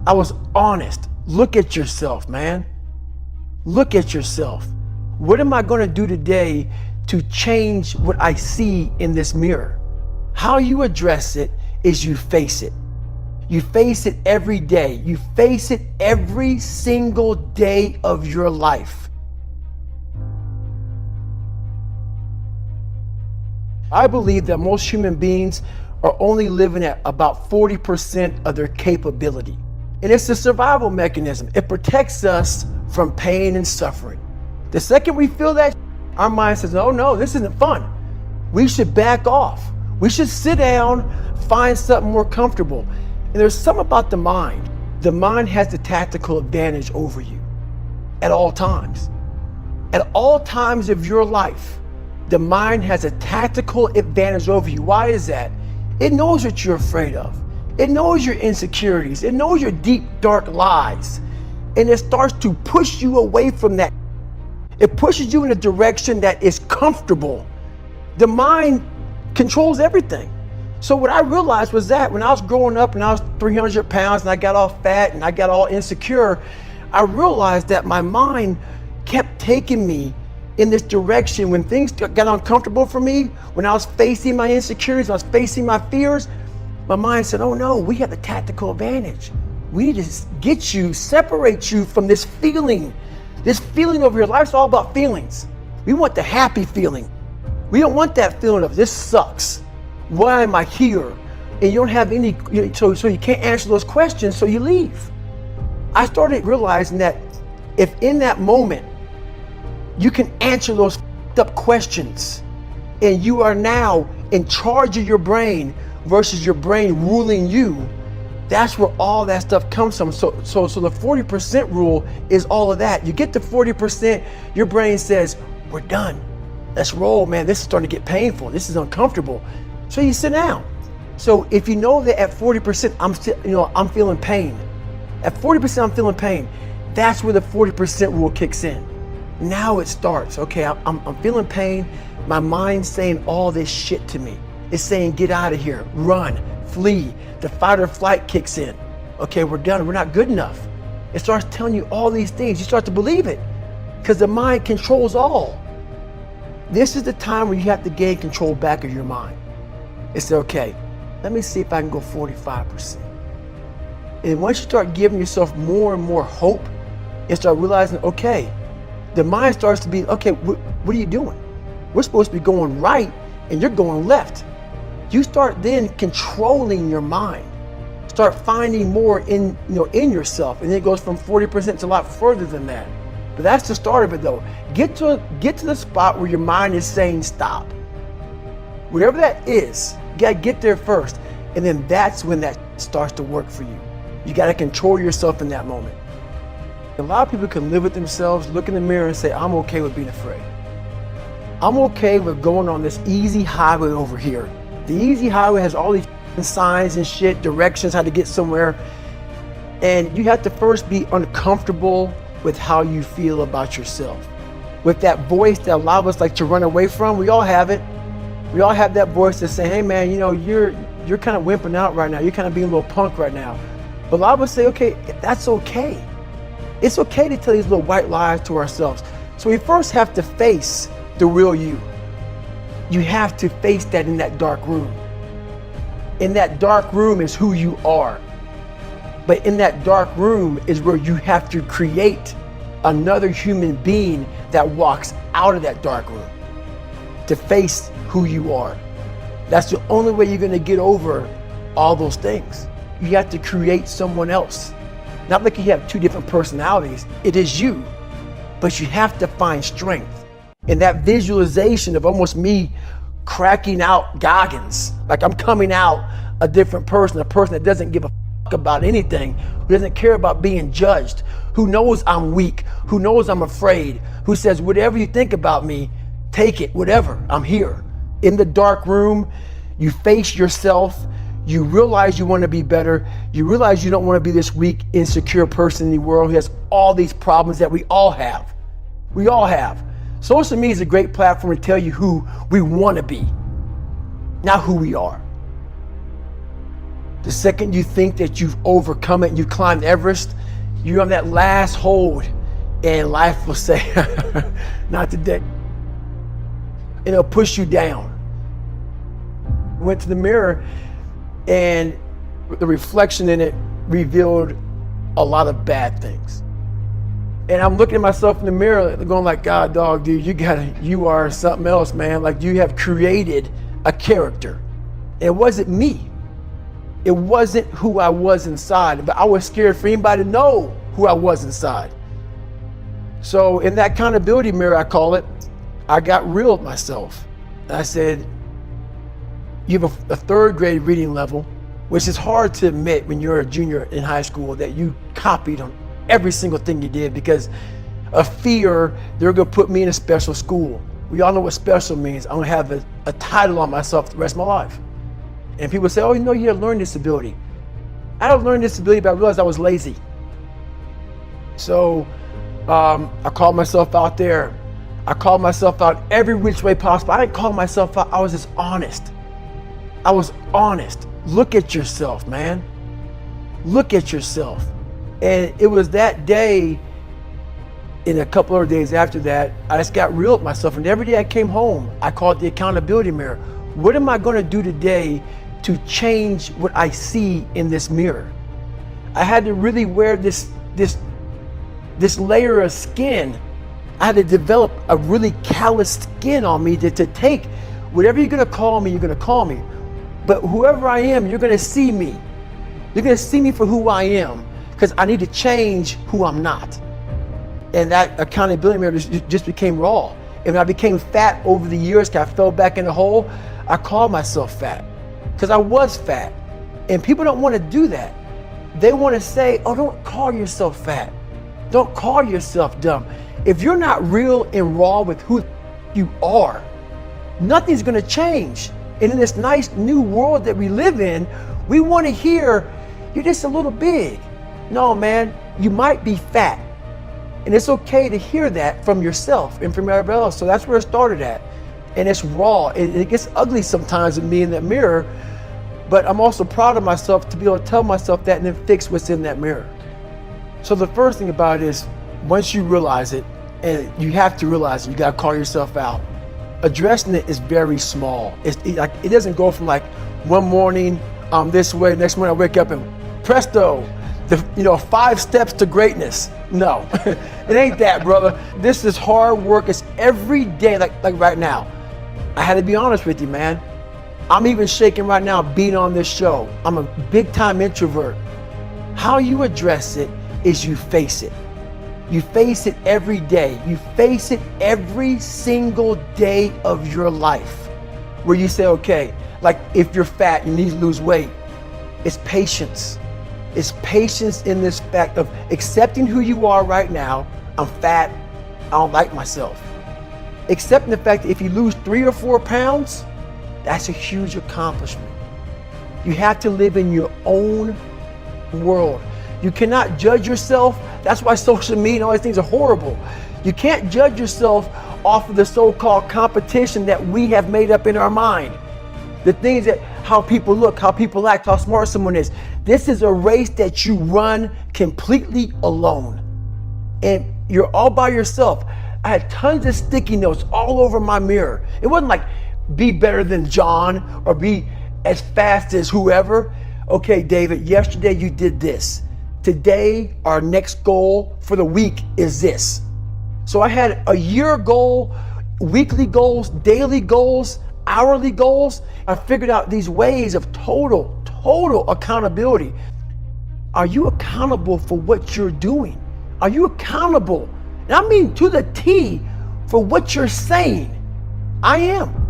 I was honest. Look at yourself, man. Look at yourself. What am I going to do today to change what I see in this mirror? How you address it is you face it. You face it every day. You face it every single day of your life. I believe that most human beings are only living at about 40% of their capability. And it's a survival mechanism. It protects us from pain and suffering. The second we feel that, our mind says, oh no, this isn't fun. We should back off. We should sit down, find something more comfortable. And there's something about the mind. The mind has the tactical advantage over you at all times. At all times of your life, the mind has a tactical advantage over you. Why is that? It knows what you're afraid of. It knows your insecurities. It knows your deep, dark lies. And it starts to push you away from that. It pushes you in a direction that is comfortable. The mind controls everything. So what I realized was that when I was growing up and I was 300 pounds and I got all fat and I got all insecure, I realized that my mind kept taking me in this direction. When things got uncomfortable for me, when I was facing my insecurities, I was facing my fears, my mind said, oh no, we have the tactical advantage. We need to get you, separate you from this feeling. This feeling over your life's all about feelings. We want the happy feeling. We don't want that feeling of this sucks. Why am I here? And you don't have any, so you can't answer those questions, so you leave. I started realizing that if in that moment you can answer those f***ed up questions and you are now in charge of your brain versus your brain ruling you, that's where all that stuff comes from. So the 40% rule is all of that. You get to 40%, your brain says, we're done. Let's roll, man. This is starting to get painful. This is uncomfortable. So you sit down. So if you know that at 40%, I'm feeling pain. At 40%, I'm feeling pain. That's where the 40% rule kicks in. Now it starts. Okay, I'm feeling pain. My mind's saying all this shit to me. It's saying, get out of here, run, flee. The fight or flight kicks in. Okay, we're done. We're not good enough. It starts telling you all these things. You start to believe it because the mind controls all. This is the time where you have to gain control back of your mind. It's okay, let me see if I can go 45%. And once you start giving yourself more and more hope and start realizing, okay, the mind starts to be, okay, what are you doing? We're supposed to be going right and you're going left. You start then controlling your mind. Start finding more in yourself, and then it goes from 40% to a lot further than that. But that's the start of it though. Get to the spot where your mind is saying stop. Whatever that is, you gotta get there first, and then that's when that starts to work for you. You gotta control yourself in that moment. A lot of people can live with themselves, look in the mirror and say, I'm okay with being afraid. I'm okay with going on this easy highway over here. The easy highway has all these signs and shit, directions, how to get somewhere. And you have to first be uncomfortable with how you feel about yourself. With that voice that a lot of us like to run away from, we all have it. We all have that voice that say, hey man, you're kind of wimping out right now. You're kind of being a little punk right now. But a lot of us say, okay, that's okay. It's okay to tell these little white lies to ourselves. So we first have to face the real you. You have to face that in that dark room. In that dark room is who you are. But in that dark room is where you have to create another human being that walks out of that dark room to face who you are. That's the only way you're gonna get over all those things. You have to create someone else. Not like you have two different personalities. It is you, but you have to find strength. And that visualization of almost me cracking out Goggins, like I'm coming out a different person, a person that doesn't give a fuck about anything, who doesn't care about being judged, who knows I'm weak, who knows I'm afraid, who says, whatever you think about me, take it, whatever, I'm here. In the dark room, you face yourself, you realize you want to be better, you realize you don't want to be this weak, insecure person in the world who has all these problems that we all have. We all have. Social media is a great platform to tell you who we want to be, not who we are. The second you think that you've overcome it and you climbed Everest, you're on that last hold, and life will say, not today. And it'll push you down. Went to the mirror, and the reflection in it revealed a lot of bad things. And I'm looking at myself in the mirror going like, God, dog, dude, you are something else, man. Like, you have created a character. It wasn't me. It wasn't who I was inside, but I was scared for anybody to know who I was inside. So in that accountability mirror, I call it, I got real with myself. And I said, you have a third grade reading level, which is hard to admit when you're a junior in high school that you copied on every single thing you did because of fear they're gonna put me in a special school. We all know what special means. I'm gonna have a title on myself the rest of my life. And people say, oh, you know, you have a learning disability. I had a learning disability, but I realized I was lazy. So I called myself out there. I called myself out every which way possible. I didn't call myself out, I was just honest. I was honest. Look at yourself, man. Look at yourself. And it was that day, in a couple of days after that, I just got real with myself. And every day I came home, I called it the accountability mirror. What am I gonna do today to change what I see in this mirror? I had to really wear this layer of skin. I had to develop a really callous skin on me to take whatever you're gonna call me, you're gonna call me. But whoever I am, you're gonna see me. You're gonna see me for who I am, because I need to change who I'm not. And that accountability mirror just became raw. And when I became fat over the years, because I fell back in the hole, I called myself fat, because I was fat. And people don't want to do that. They want to say, oh, don't call yourself fat. Don't call yourself dumb. If you're not real and raw with who you are, nothing's gonna change. And in this nice new world that we live in, we want to hear, you're just a little big. No, man, you might be fat. And it's okay to hear that from yourself and from everybody else. So that's where it started at. And it's raw. It gets ugly sometimes with me in that mirror, but I'm also proud of myself to be able to tell myself that and then fix what's in that mirror. So the first thing about it is, once you realize it, and you have to realize it, you gotta call yourself out. Addressing it is very small. It doesn't go from like one morning I'm this way, next morning I wake up and presto, 5 steps to greatness. No, it ain't that, brother. This is hard work. It's every day, like right now. I had to be honest with you, man. I'm even shaking right now being on this show. I'm a big time introvert. How you address it is you face it. You face it every day. You face it every single day of your life, where you say, okay, like if you're fat, you need to lose weight. It's patience. It's patience in this fact of accepting who you are right now. I'm fat, I don't like myself. Accepting the fact that if you lose 3 or 4 pounds, that's a huge accomplishment. You have to live in your own world. You cannot judge yourself. That's why social media and all these things are horrible. You can't judge yourself off of the so-called competition that we have made up in our mind. The things that, how people look, how people act, how smart someone is. This is a race that you run completely alone. And you're all by yourself. I had tons of sticky notes all over my mirror. It wasn't like, be better than John or be as fast as whoever. Okay, David, yesterday you did this. Today, our next goal for the week is this. So I had a year goal, weekly goals, daily goals, hourly goals. I figured out these ways of total accountability. Are you accountable for what you're doing? Are you accountable? And I mean to the T for what you're saying. I am.